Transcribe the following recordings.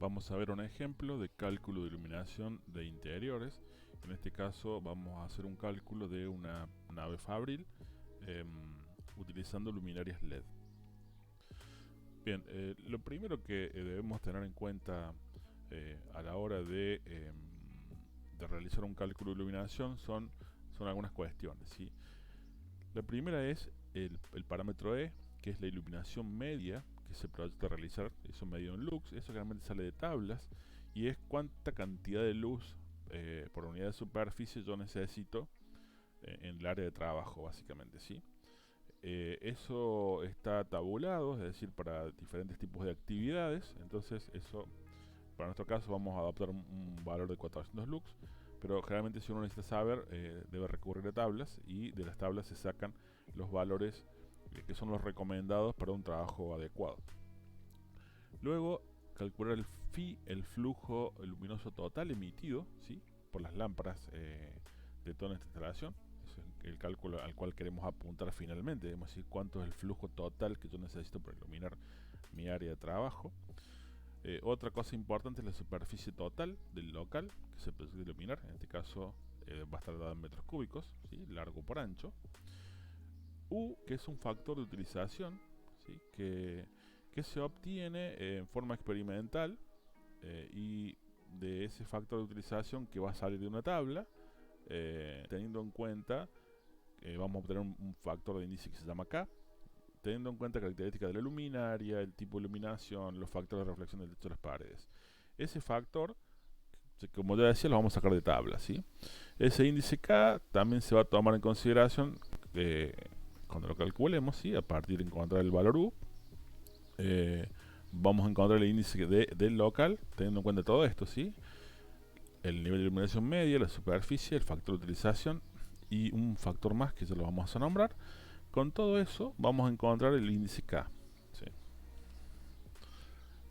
Vamos a ver un ejemplo de cálculo de iluminación de interiores. En este caso vamos a hacer un cálculo de una nave Fabril utilizando luminarias LED. Bien, lo primero que debemos tener en cuenta a la hora de realizar un cálculo de iluminación son algunas cuestiones, ¿sí? La primera es el parámetro E, que es la iluminación media que se proyecta realizar, eso medido en lux. Eso realmente sale de tablas y es cuánta cantidad de luz por unidad de superficie yo necesito en el área de trabajo, básicamente, ¿sí? Eso está tabulado, es decir, para diferentes tipos de actividades. Entonces eso, para nuestro caso, vamos a adoptar un valor de 400 lux, pero generalmente si uno necesita saber, debe recurrir a tablas, y de las tablas se sacan los valores que son los recomendados para un trabajo adecuado. Luego, calcular el phi, el flujo luminoso total emitido, ¿sí?, por las lámparas de toda nuestra instalación. Ese es el cálculo al cual queremos apuntar finalmente. Debemos decir cuánto es el flujo total que yo necesito para iluminar mi área de trabajo. Otra cosa importante es la superficie total del local que se puede iluminar. En este caso va a estar dada en metros cúbicos, ¿sí?, largo por ancho. U, que es un factor de utilización, ¿sí?, que se obtiene en forma experimental, y de ese factor de utilización que va a salir de una tabla, teniendo en cuenta, vamos a obtener un factor de índice que se llama K, teniendo en cuenta características de la luminaria, el tipo de iluminación, los factores de reflexión del techo de las paredes. Ese factor, como ya decía, lo vamos a sacar de tabla, ¿sí? Ese índice K también se va a tomar en consideración cuando lo calculemos, ¿sí?, a partir de encontrar el valor U. Vamos a encontrar el índice del local, teniendo en cuenta todo esto, ¿sí?, el nivel de iluminación media, la superficie, el factor de utilización y un factor más que ya lo vamos a nombrar. Con todo eso vamos a encontrar el índice K, ¿sí?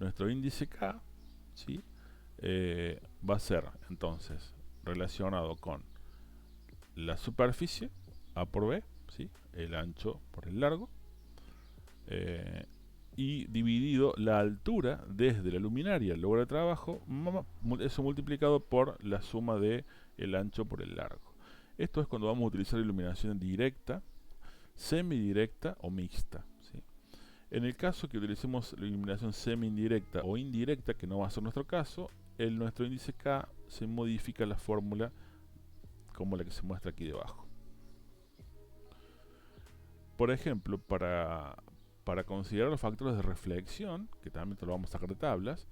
Nuestro índice K, ¿sí?, va a ser entonces relacionado con la superficie, A por B, ¿sí?, el ancho por el largo, y dividido la altura desde la luminaria al lugar de trabajo, eso multiplicado por la suma de el ancho por el largo. Esto es cuando vamos a utilizar iluminación directa, semidirecta o mixta, ¿sí? En el caso que utilicemos la iluminación semi-indirecta o indirecta, que no va a ser nuestro caso, nuestro índice K se modifica la fórmula como la que se muestra aquí debajo. Por ejemplo, para considerar los factores de reflexión, que también te lo vamos a sacar de tablas,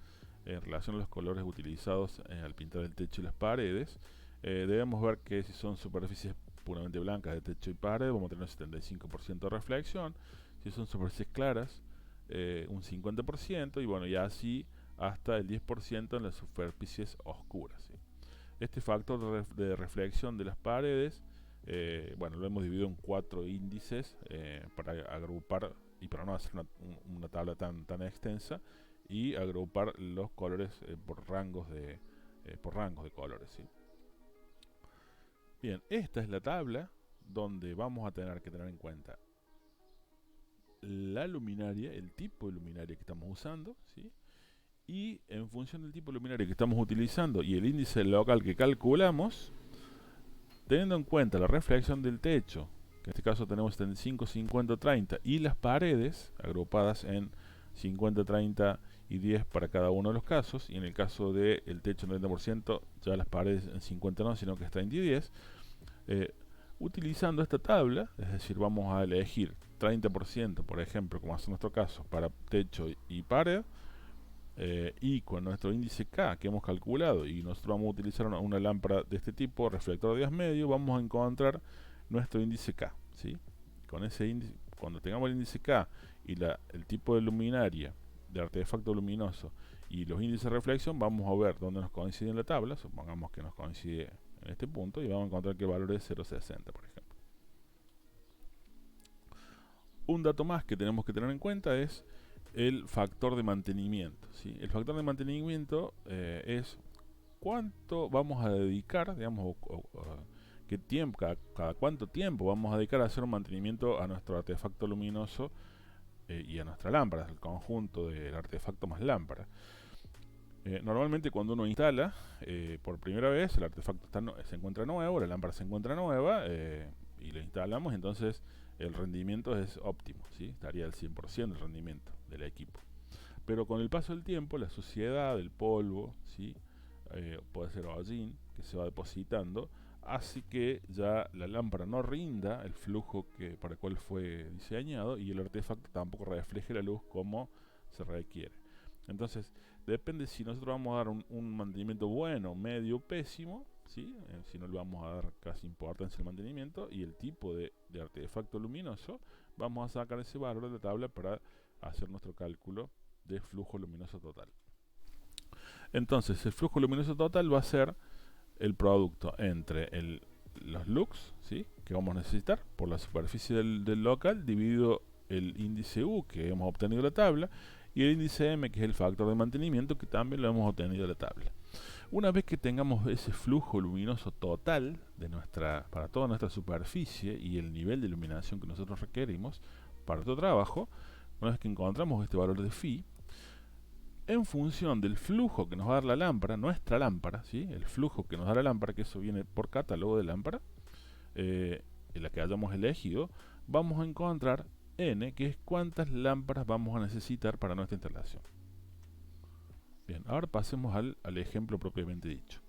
en relación a los colores utilizados al pintar el techo y las paredes, debemos ver que si son superficies puramente blancas de techo y pared, vamos a tener un 75% de reflexión. Si son superficies claras, un 50%, y bueno, ya así hasta el 10% en las superficies oscuras, ¿sí? Este factor de reflexión de las paredes, bueno, lo hemos dividido en 4 índices para agrupar y para no hacer una tabla tan extensa, y agrupar los colores por rangos de colores, ¿sí? Bien, esta es la tabla donde vamos a tener que tener en cuenta la luminaria, el tipo de luminaria que estamos usando, ¿sí?, y en función del tipo de luminaria que estamos utilizando y el índice local que calculamos, teniendo en cuenta la reflexión del techo, que en este caso tenemos 75, 50, 30, y las paredes agrupadas en 50, 30 y 10 para cada uno de los casos, y en el caso del techo 90%, ya las paredes en 50 no, sino que es 30 y 10, utilizando esta tabla, es decir, vamos a elegir 30%, por ejemplo, como es nuestro caso, para techo y pared, y con nuestro índice K que hemos calculado, y nosotros vamos a utilizar una lámpara de este tipo, reflector de 10 medio, vamos a encontrar nuestro índice K, ¿sí? Con ese índice, cuando tengamos el índice K y el tipo de luminaria, de artefacto luminoso, y los índices de reflexión, vamos a ver dónde nos coincide en la tabla. Supongamos que nos coincide en este punto, y vamos a encontrar que el valor es 0,60, por ejemplo. Un dato más que tenemos que tener en cuenta es el factor de mantenimiento, ¿sí? El factor de mantenimiento es cuánto vamos a dedicar, digamos, qué tiempo, cada cuánto tiempo vamos a dedicar a hacer un mantenimiento a nuestro artefacto luminoso y a nuestra lámpara, el conjunto del artefacto más lámpara. Normalmente cuando uno instala por primera vez, el artefacto se encuentra nuevo, la lámpara se encuentra nueva y lo instalamos, entonces el rendimiento es óptimo, ¿sí? Estaría al 100% el rendimiento del equipo. Pero con el paso del tiempo, la suciedad, el polvo, ¿sí? Puede ser hollín que se va depositando, hace que ya la lámpara no rinda el flujo para el cual fue diseñado y el artefacto tampoco refleje la luz como se requiere. Entonces, depende si nosotros vamos a dar un mantenimiento bueno, medio, pésimo, ¿sí? Si no le vamos a dar casi importancia al mantenimiento y el tipo de artefacto luminoso, vamos a sacar ese valor de la tabla para hacer nuestro cálculo de flujo luminoso total. Entonces, el flujo luminoso total va a ser el producto entre los lux, ¿sí? Que vamos a necesitar por la superficie del local dividido el índice U que hemos obtenido de la tabla y el índice M, que es el factor de mantenimiento, que también lo hemos obtenido de la tabla. Una vez que tengamos ese flujo luminoso total para toda nuestra superficie y el nivel de iluminación que nosotros requerimos para nuestro trabajo, una vez que encontramos este valor de phi, en función del flujo que nos va a dar la lámpara, nuestra lámpara, ¿sí? El flujo que nos da la lámpara, que eso viene por catálogo de lámpara, en la que hayamos elegido, vamos a encontrar N, que es cuántas lámparas vamos a necesitar para nuestra instalación. Bien, ahora pasemos al ejemplo propiamente dicho.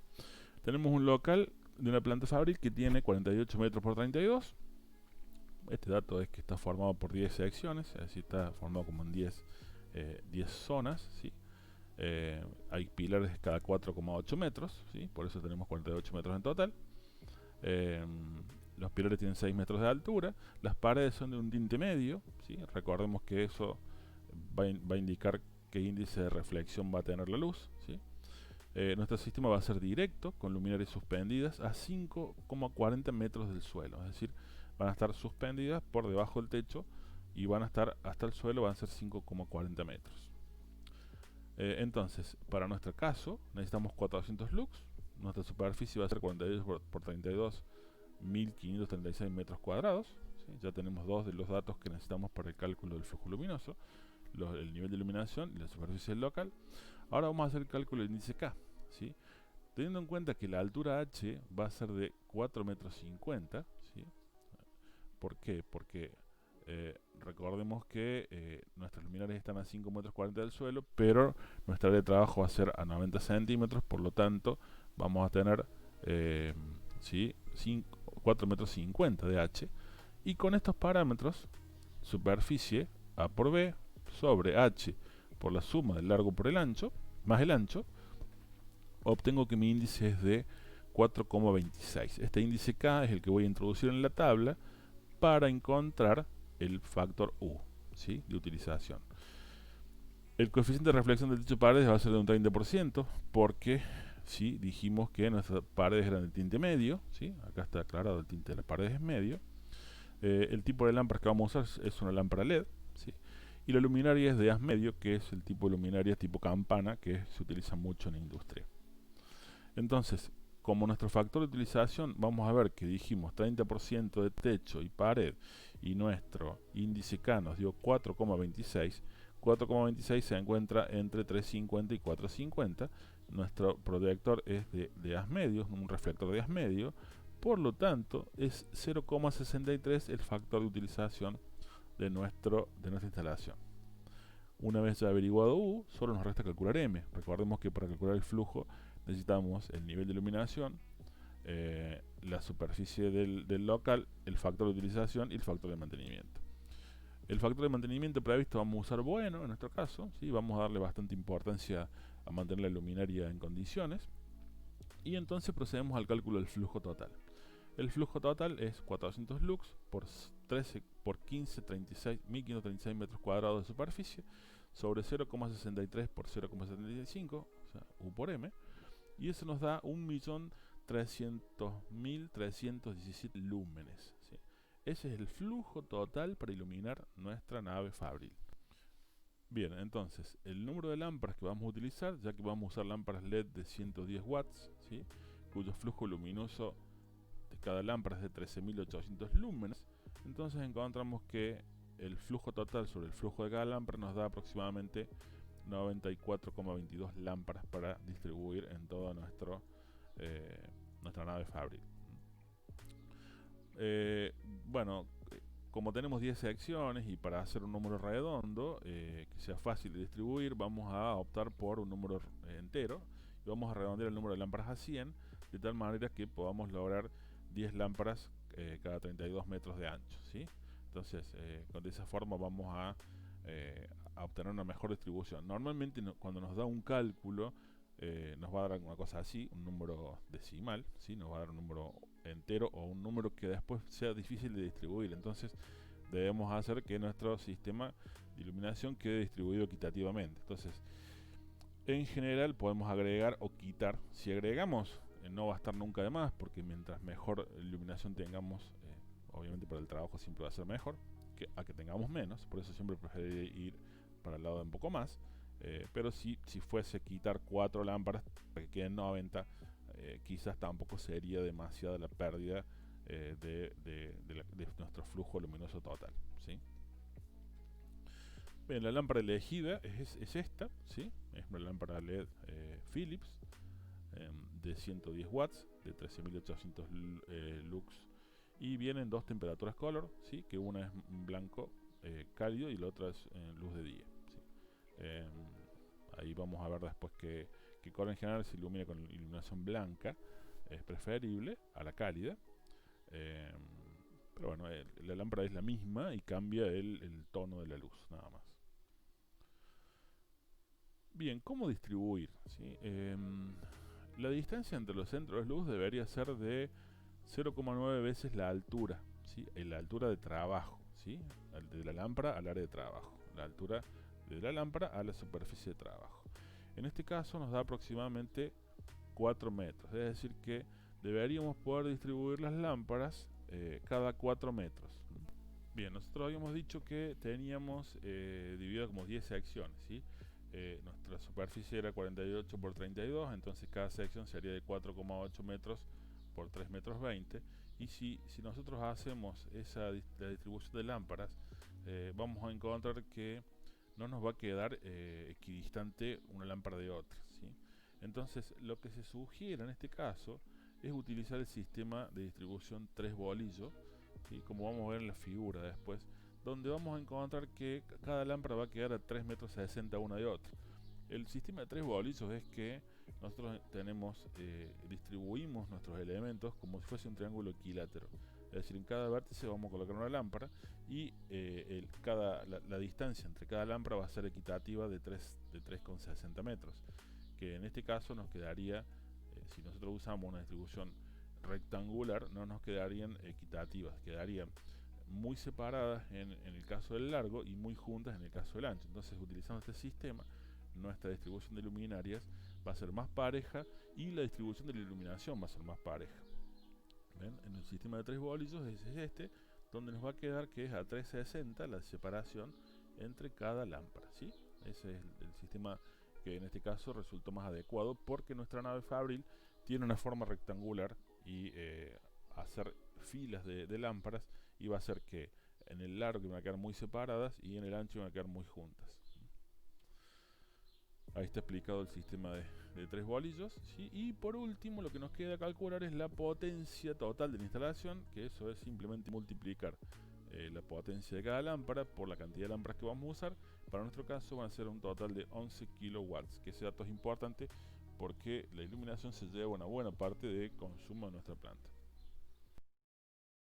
Tenemos un local de una planta fabril que tiene 48 metros por 32. Este dato es que está formado por 10 secciones, es decir, está formado como en 10 zonas, ¿sí? Hay pilares cada 4,8 metros, ¿sí? Por eso tenemos 48 metros en total. Los pilares tienen 6 metros de altura, las paredes son de un tinte medio, ¿sí? Recordemos que eso va a indicar qué índice de reflexión va a tener la luz, ¿sí? Nuestro sistema va a ser directo, con luminarias suspendidas a 5,40 metros del suelo, es decir, van a estar suspendidas por debajo del techo y van a estar hasta el suelo, van a ser 5,40 metros. Entonces, para nuestro caso, necesitamos 400 lux. Nuestra superficie va a ser 48 por 32, 1536 metros cuadrados, ¿sí? Ya tenemos dos de los datos que necesitamos para el cálculo del flujo luminoso, el nivel de iluminación y la superficie del local. Ahora vamos a hacer el cálculo del índice K, ¿sí? Teniendo en cuenta que la altura H va a ser de 4,50 metros, ¿sí? ¿Por qué? Porque recordemos que nuestras luminarias están a 5,40 metros del suelo, pero nuestra área de trabajo va a ser a 90 centímetros, por lo tanto vamos a tener 4,50 metros de H, y con estos parámetros, superficie A por B sobre H por la suma del largo por el ancho, más el ancho, obtengo que mi índice es de 4,26. Este índice K es el que voy a introducir en la tabla para encontrar el factor U, ¿sí? De utilización. El coeficiente de reflexión del techo de paredes va a ser de un 30%, porque ¿sí? Dijimos que nuestras paredes eran de tinte medio, ¿sí? Acá está aclarado, el tinte de las paredes es medio. El tipo de lámparas que vamos a usar es una lámpara LED, ¿sí? Y la luminaria es de haz medio, que es el tipo de luminaria tipo campana que se utiliza mucho en la industria. Entonces, como nuestro factor de utilización, vamos a ver que dijimos 30% de techo y pared, y nuestro índice K nos dio 4,26. 4,26 se encuentra entre 3,50 y 4,50. Nuestro proyector es de haz medio, un reflector de haz medio, por lo tanto es 0,63 el factor de utilización de nuestra instalación. Una vez ya averiguado U, solo nos resta calcular M. Recordemos que para calcular el flujo necesitamos el nivel de iluminación, la superficie del local, el factor de utilización y el factor de mantenimiento. El factor de mantenimiento previsto vamos a usar bueno en nuestro caso, ¿sí? Vamos a darle bastante importancia a mantener la luminaria en condiciones, y entonces procedemos al cálculo del flujo total. El flujo total es 400 lux por 1536 metros cuadrados de superficie sobre 0,63 por 0,75, o sea, U por M, y eso nos da 1.300.317 lúmenes, ¿sí? Ese es el flujo total para iluminar nuestra nave fabril. Bien, entonces, el número de lámparas que vamos a utilizar, ya que vamos a usar lámparas LED de 110 watts, ¿sí? Cuyo flujo luminoso de cada lámpara es de 13.800 lúmenes, entonces encontramos que el flujo total sobre el flujo de cada lámpara nos da aproximadamente 94,22 lámparas para distribuir en toda nuestra nave Fabril. Bueno, como tenemos 10 secciones y para hacer un número redondo que sea fácil de distribuir, vamos a optar por un número entero y vamos a redondear el número de lámparas a 100, de tal manera que podamos lograr 10 lámparas cada 32 metros de ancho, ¿sí? Entonces, de esa forma vamos a obtener una mejor distribución. Normalmente cuando nos da un cálculo, nos va a dar una cosa así, un número decimal, ¿sí? Nos va a dar un número entero o un número que después sea difícil de distribuir. Entonces debemos hacer que nuestro sistema de iluminación quede distribuido equitativamente. Entonces, en general podemos agregar o quitar. Si agregamos, no va a estar nunca de más, porque mientras mejor iluminación tengamos, obviamente para el trabajo siempre va a ser mejor a que tengamos menos. Por eso siempre preferiría ir para el lado de un poco más. Pero si fuese quitar 4 lámparas para que queden 90, quizás tampoco sería demasiada la pérdida de nuestro flujo luminoso total, ¿sí? Bien, la lámpara elegida es esta, ¿sí? Es una lámpara LED Philips de 110 watts, de 13.800 lux, y viene en dos temperaturas color, ¿sí? Que una es blanco cálido y la otra es luz de día, ¿sí? Ahí vamos a ver después que color en general se ilumina con iluminación blanca, es preferible a la cálida, pero bueno, la lámpara es la misma y cambia el tono de la luz, nada más. Bien, ¿cómo distribuir? ¿Sí? La distancia entre los centros de luz debería ser de 0,9 veces la altura, ¿sí? La altura de trabajo, ¿sí? De la lámpara al área de trabajo, la altura de la lámpara a la superficie de trabajo. En este caso nos da aproximadamente 4 metros, es decir que deberíamos poder distribuir las lámparas cada 4 metros. Bien, nosotros habíamos dicho que teníamos dividido como 10 secciones, ¿sí? Nuestra superficie era 48 por 32, entonces cada sección sería de 4,8 metros por 3 metros 20, y si nosotros hacemos la distribución de lámparas, vamos a encontrar que no nos va a quedar equidistante una lámpara de otra, ¿sí? Entonces lo que se sugiere en este caso es utilizar el sistema de distribución 3 bolillos, ¿sí? Como vamos a ver en la figura después, donde vamos a encontrar que cada lámpara va a quedar a 3 metros 60 una de otra. El sistema de 3 bolillos es que nosotros distribuimos nuestros elementos como si fuese un triángulo equilátero. Es decir, en cada vértice vamos a colocar una lámpara y la distancia entre cada lámpara va a ser equitativa de 3,60 metros. Que en este caso nos quedaría, si nosotros usamos una distribución rectangular, no nos quedarían equitativas, quedarían muy separadas en el caso del largo y muy juntas en el caso del ancho. Entonces, utilizando este sistema, nuestra distribución de luminarias va a ser más pareja y la distribución de la iluminación va a ser más pareja. ¿Ven? En el sistema de 3 bolillos es este, donde nos va a quedar que es a 360 la separación entre cada lámpara, ¿sí? Ese es el sistema que en este caso resultó más adecuado, porque nuestra nave Fabril tiene una forma rectangular y hacer filas de lámparas y va a hacer que en el largo van a quedar muy separadas y en el ancho van a quedar muy juntas. Ahí está explicado el sistema de 3 bolillos, ¿sí? Y por último lo que nos queda calcular es la potencia total de la instalación, que eso es simplemente multiplicar la potencia de cada lámpara por la cantidad de lámparas que vamos a usar. Para nuestro caso van a ser un total de 11 kilowatts, que ese dato es importante porque la iluminación se lleva una buena parte de consumo de nuestra planta.